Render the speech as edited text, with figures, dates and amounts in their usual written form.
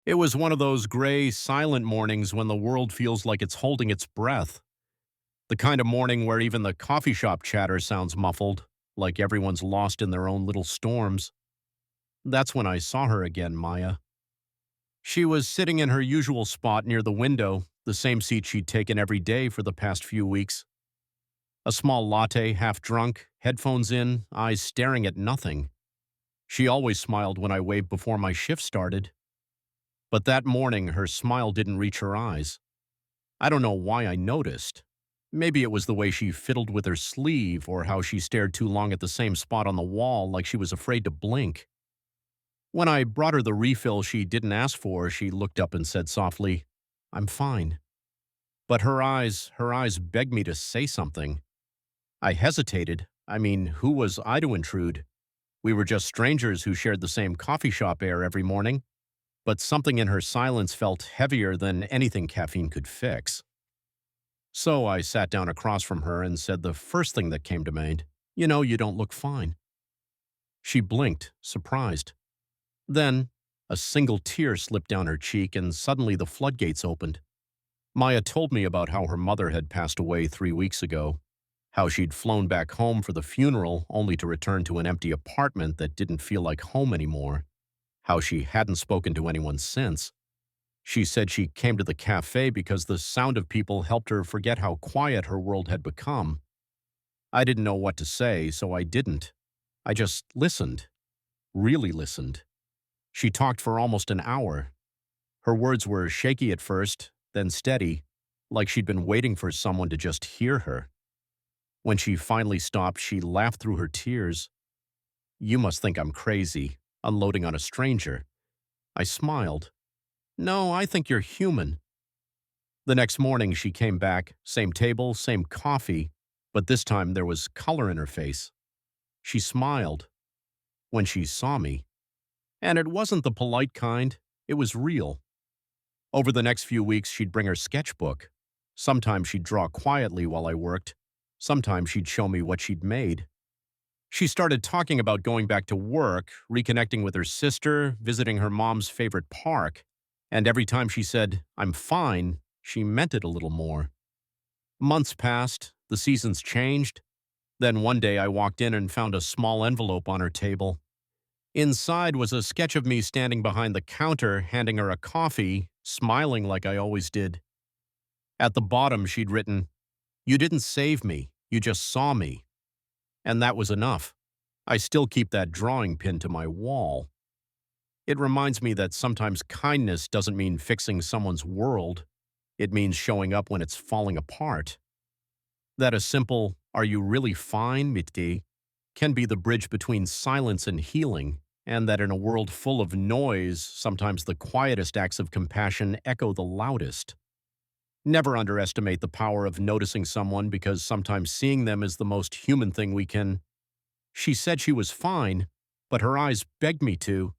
It was one of those gray, silent mornings when the world feels like it's holding its breath. The kind of morning where even the coffee shop chatter sounds muffled, like everyone's lost in their own little storms. That's when I saw her again, Maya. She was sitting in her usual spot near the window, the same seat she'd taken every day for the past few weeks. A small latte, half drunk, headphones in, eyes staring at nothing. She always smiled when I waved before my shift started. But that morning, her smile didn't reach her eyes. I don't know why I noticed. Maybe it was the way she fiddled with her sleeve or how she stared too long at the same spot on the wall like she was afraid to blink. When I brought her the refill she didn't ask for, she looked up and said softly, "I'm fine." But her eyes begged me to say something. I hesitated. I mean, who was I to intrude? We were just strangers who shared the same coffee shop air every morning. But something in her silence felt heavier than anything caffeine could fix. So I sat down across from her and said the first thing that came to mind, "You know, you don't look fine." She blinked, surprised. Then, a single tear slipped down her cheek and suddenly the floodgates opened. Maya told me about how her mother had passed away 3 weeks ago, how she'd flown back home for the funeral only to return to an empty apartment that didn't feel like home anymore, how she hadn't spoken to anyone since. She said she came to the cafe because the sound of people helped her forget how quiet her world had become. I didn't know what to say, so I didn't. I just listened. Really listened. She talked for almost an hour. Her words were shaky at first, then steady, like she'd been waiting for someone to just hear her. When she finally stopped, she laughed through her tears. "You must think I'm crazy, unloading on a stranger." I smiled. "No, I think you're human." The next morning she came back, same table, same coffee, but this time there was color in her face. She smiled when she saw me. And it wasn't the polite kind, it was real. Over the next few weeks she'd bring her sketchbook. Sometimes she'd draw quietly while I worked. Sometimes she'd show me what she'd made. She started talking about going back to work, reconnecting with her sister, visiting her mom's favorite park. And every time she said, "I'm fine," she meant it a little more. Months passed, the seasons changed. Then one day I walked in and found a small envelope on her table. Inside was a sketch of me standing behind the counter, handing her a coffee, smiling like I always did. At the bottom, she'd written, "You didn't save me, you just saw me." And that was enough. I still keep that drawing pinned to my wall. It reminds me that sometimes kindness doesn't mean fixing someone's world. It means showing up when it's falling apart. That a simple, "Are you really fine, Mitdi?" can be the bridge between silence and healing, and that in a world full of noise, sometimes the quietest acts of compassion echo the loudest. Never underestimate the power of noticing someone because sometimes seeing them is the most human thing we can. She said she was fine, but her eyes begged me to.